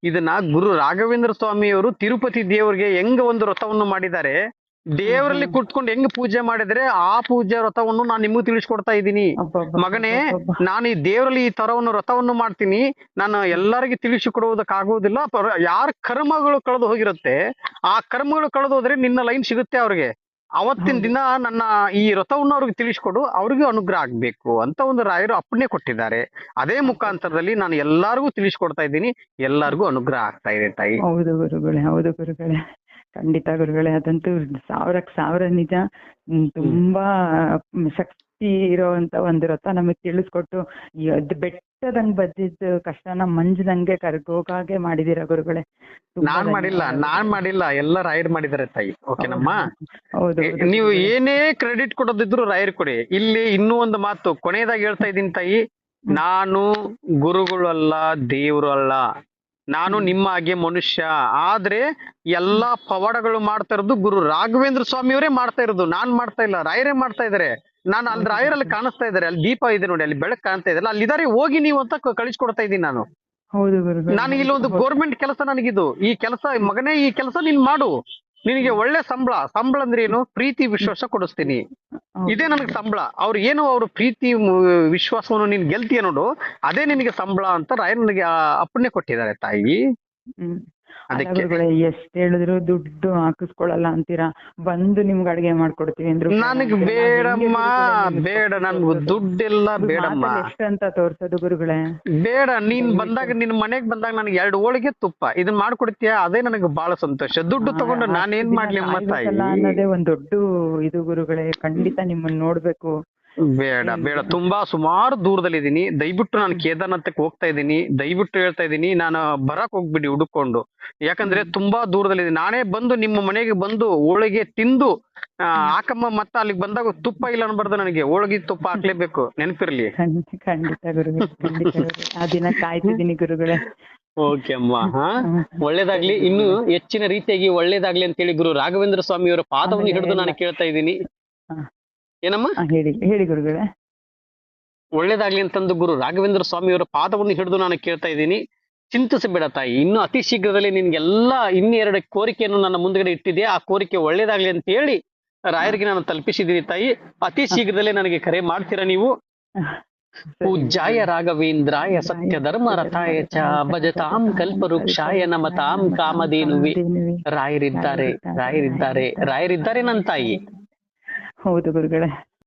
ಇದನ್ನ ಗುರು ರಾಘವೇಂದ್ರ ಸ್ವಾಮಿಯವರು ತಿರುಪತಿ ದೇವರಿಗೆ ಹೆಂಗ ಒಂದು ರಥವನ್ನು ಮಾಡಿದ್ದಾರೆ, ದೇವರಲ್ಲಿ ಕುತ್ಕೊಂಡು ಹೆಂಗ್ ಪೂಜೆ ಮಾಡಿದ್ರೆ ಆ ಪೂಜೆ ರಥವನ್ನು ನಾನು ನಿಮಗೂ ತಿಳಿಸ್ಕೊಡ್ತಾ ಇದ್ದೀನಿ. ಮಗನೇ, ನಾನು ಈ ದೇವರಲ್ಲಿ ಈ ತರವನ್ನು ರಥವನ್ನು ಮಾಡ್ತೀನಿ. ನಾನು ಎಲ್ಲರಿಗೂ ತಿಳಿಸಿಕೊಡುವುದಕ್ಕಾಗೋದಿಲ್ಲ. ಯಾರ ಕರ್ಮಗಳು ಕಳೆದು ಹೋಗಿರುತ್ತೆ, ಆ ಕರ್ಮಗಳು ಕಳೆದು ಹೋದ್ರೆ ನಿನ್ನ ಲೈನ್ ಸಿಗುತ್ತೆ ಅವ್ರಿಗೆ. ಅವತ್ತಿನ ದಿನ ನನ್ನ ಈ ರಥವನ್ನು ಅವ್ರಿಗೆ ತಿಳಿಸ್ಕೊಡು, ಅವ್ರಿಗೂ ಅನುಗ್ರಹ ಆಗ್ಬೇಕು ಅಂತ ಒಂದು ರಾಯರು ಅಪ್ಪಣೆ ಕೊಟ್ಟಿದ್ದಾರೆ. ಅದೇ ಮುಖಾಂತರದಲ್ಲಿ ನಾನು ಎಲ್ಲಾರ್ಗೂ ತಿಳಿಸ್ಕೊಡ್ತಾ ಇದ್ದೀನಿ, ಎಲ್ಲಾರ್ಗೂ ಅನುಗ್ರಹ ಆಗ್ತಾ ಇದೆ ತಾಯಿ. ಹೌದು ಗುರುಗಳೇ, ಖಂಡಿತ ಗುರುಗಳೇ. ಅದಂತೂ 1000 ನಿಜ. ತುಂಬಾ ಶಕ್ತಿ ಇರೋಂತ ಒಂದು ರಥ ನಮಗ್ ತಿಳಿಸ್ಕೊಟ್ಟು ಬೆಟ್ಟದಂಗ್ ಬದ್ದಿದ್ದು ಕಷ್ಟನ ಮಂಜದಂಗೆ ಕರ್ಗೋಗಾಗೆ ಮಾಡಿದೀರ ಗುರುಗಳೇ. ನಾನ್ ಮಾಡಿಲ್ಲ, ಎಲ್ಲ ರಾಯರ್ ಮಾಡಿದಾರೆ ತಾಯಿ. ಓಕೆನಮ್ಮ? ನೀವು ಏನೇ ಕ್ರೆಡಿಟ್ ಕೊಡೋದಿದ್ರು ರಾಯರ್ ಕೊಡಿ. ಇಲ್ಲಿ ಇನ್ನೂ ಒಂದು ಮಾತು ಕೊನೆಯದಾಗಿ ಹೇಳ್ತಾ ಇದ್ದೀನಿ ತಾಯಿ, ನಾನು ಗುರುಗಳು ಅಲ್ಲ, ದೇವರು ಅಲ್ಲ. ನಾನು ನಿಮ್ಮ ಹಾಗೆ ಮನುಷ್ಯ. ಆದ್ರೆ ಎಲ್ಲಾ ಪವಾಡಗಳು ಮಾಡ್ತಾ ಇರೋದು ಗುರು ರಾಘವೇಂದ್ರ ಸ್ವಾಮಿಯವರೇ ಮಾಡ್ತಾ ಇರೋದು. ನಾನ್ ಮಾಡ್ತಾ ಇಲ್ಲ, ರಾಯರೇ ಮಾಡ್ತಾ ಇದಾರೆ. ನಾನು ಅಲ್ಲಿ ರಾಯರಲ್ಲಿ ಕಾಣಿಸ್ತಾ ಇದಾರೆ, ಅಲ್ಲಿ ದೀಪ ಇದೆ ನೋಡಿ, ಅಲ್ಲಿ ಬೆಳಕು ಕಾಣ್ತಾ ಇದೆ, ಅಲ್ಲಿದ್ದಾರೆ, ಹೋಗಿ ನೀವು ಅಂತ ಕಳಿಸ್ಕೊಡ್ತಾ ಇದ್ದೀನಿ ನಾನು. ನಾನು ಇಲ್ಲಿ ಒಂದು ಗೌರ್ಮೆಂಟ್ ಕೆಲಸ ನನಗಿದು. ಈ ಕೆಲಸ ಮಗನೇ, ಈ ಕೆಲಸ ನೀನ್ ಮಾಡು. ನಿನಗೆ ಒಳ್ಳೆ ಸಂಬಳ ಅಂದ್ರೆ ಏನು? ಪ್ರೀತಿ ವಿಶ್ವಾಸ ಕೊಡಿಸ್ತೀನಿ. ಇದೇ ನನಗೆ ಸಂಬಳ. ಅವ್ರ ಪ್ರೀತಿ ವಿಶ್ವಾಸವನ್ನು ನೀನ್ ಗೆಲ್ತೀಯ ನೋಡು, ಅದೇ ನಿನಗೆ ಸಂಬಳ ಅಂತ ರಾಯರ್ ನನಗೆ ಅಪ್ಪಣೆ ಕೊಟ್ಟಿದ್ದಾರೆ ತಾಯಿ. ಅದಕ್ಕೆ ಎಷ್ಟ್ ಹೇಳಿದ್ರು ದುಡ್ಡು ಹಾಕಿಸ್ಕೊಳಲ್ಲ ಅಂತೀರಾ. ಬಂದು ನಿಮ್ಗೆ ಅಡಿಗೆ ಮಾಡ್ಕೊಡ್ತೀವಿ ಅಂದ್ರು ನನಗೆ ಬೇಡಮ್ಮ, ಬೇಡ, ನನ್ಗೆ ದುಡ್ಡೆಲ್ಲ ಬೇಡಮ್ಮ. ಎಷ್ಟಂತ ತೋರ್ಸೋದು ಗುರುಗಳೇ? ಬೇಡ. ನೀನ್ ಬಂದಾಗ, ನಿನ್ ಮನೆಗ್ ಬಂದಾಗ ನನಗೆ 2 ಹೋಳಿಗೆ ತುಪ್ಪ ಇದನ್ ಮಾಡ್ಕೊಡ್ತೀಯ, ಅದೇ ನನಗೆ ಬಹಳ ಸಂತೋಷ. ದುಡ್ಡು ತಗೊಂಡು ನಾನೇನ್ ಮಾಡ್ಲಿ ಅಮ್ಮ ತಾಯಿ? ಅನ್ನೋದೇ ಒಂದ್ ದೊಡ್ಡ ಇದು ಗುರುಗಳೇ. ಖಂಡಿತ ನಿಮ್ಮನ್ನ ನೋಡ್ಬೇಕು. ಬೇಡ, ತುಂಬಾ ಸುಮಾರು ದೂರದಲ್ಲಿದ್ದೀನಿ. ದಯವಿಟ್ಟು ನಾನು ಕೇದಾರ್ನಾಥಕ್ಕೆ ಹೋಗ್ತಾ ಇದ್ದೀನಿ. ದಯವಿಟ್ಟು ಹೇಳ್ತಾ ಇದ್ದೀನಿ, ನಾನು ಬರಕ್ ಹೋಗ್ಬಿಡಿ ಹುಡುಕೊಂಡು. ಯಾಕಂದ್ರೆ ತುಂಬಾ ದೂರದಲ್ಲಿದ್ದೀನಿ. ನಾನೇ ಬಂದು ನಿಮ್ಮ ಮನೆಗೆ ಬಂದು ಹೋಳಿಗೆ ತಿಂದು ಹಾಕಮ್ಮ, ಮತ್ತ ಅಲ್ಲಿಗೆ ಬಂದಾಗ ತುಪ್ಪ ಇಲ್ಲ ಅನ್ಬಾರ್ದು, ನನಗೆ ಹೋಳಿಗೆ ತುಪ್ಪ ಹಾಕ್ಲೇಬೇಕು, ನೆನಪಿರ್ಲಿ. ಖಂಡಿತ ಗುರುಗಳೇ, ಆ ದಿನ ಕಾಯ್ತಿದ್ದೀನಿ ಗುರುಗಳೇ. ಓಕೆ ಅಮ್ಮ, ಒಳ್ಳೇದಾಗ್ಲಿ. ಇನ್ನು ಹೆಚ್ಚಿನ ರೀತಿಯಾಗಿ ಒಳ್ಳೇದಾಗ್ಲಿ ಅಂತ ಹೇಳಿ ಗುರು ರಾಘವೇಂದ್ರ ಸ್ವಾಮಿಯವರ ಪಾದವನ್ನು ಹಿಡಿದು ನಾನು ಕೇಳ್ತಾ ಇದ್ದೀನಿ. ಏನಮ್ಮ? ಹೇಳಿ ಗುರುಗಳೇ. ಒಳ್ಳೇದಾಗ್ಲಿ ಅಂತಂದು ಗುರು ರಾಘವೇಂದ್ರ ಸ್ವಾಮಿಯವರ ಪಾದವನ್ನು ಹಿಡಿದು ನಾನು ಕೇಳ್ತಾ ಇದ್ದೀನಿ. ಚಿಂತಿಸಬೇಡ ತಾಯಿ, ಇನ್ನು ಅತಿ ಶೀಘ್ರದಲ್ಲಿ ನಿನ್ಗೆಲ್ಲ 2 ಕೋರಿಕೆಯನ್ನು ನನ್ನ ಮುಂದ್ಗಡೆ ಇಟ್ಟಿದೆ. ಆ ಕೋರಿಕೆ ಒಳ್ಳೇದಾಗ್ಲಿ ಅಂತ ಹೇಳಿ ರಾಯರಿಗೆ ನಾನು ತಲುಪಿಸಿದ್ದೀನಿ ತಾಯಿ. ಅತಿ ಶೀಘ್ರದಲ್ಲೇ ನನಗೆ ಕರೆ ಮಾಡ್ತೀರಾ ನೀವು. ಪೂಜ್ಯಾಯ ರಾಘವೇಂದ್ರಾಯ ಸತ್ಯ ಧರ್ಮ ರಥಾಯ ಚ ಭಜತಾಂ ಕಲ್ಪವೃಕ್ಷಾಯ ನಮತಾಂ ಕಾಮಧೇನುವೆ. ರಾಯರಿದ್ದಾರೆ ನನ್ನ ತಾಯಿ. ಹೌದು ಗುರುಗಳೇ.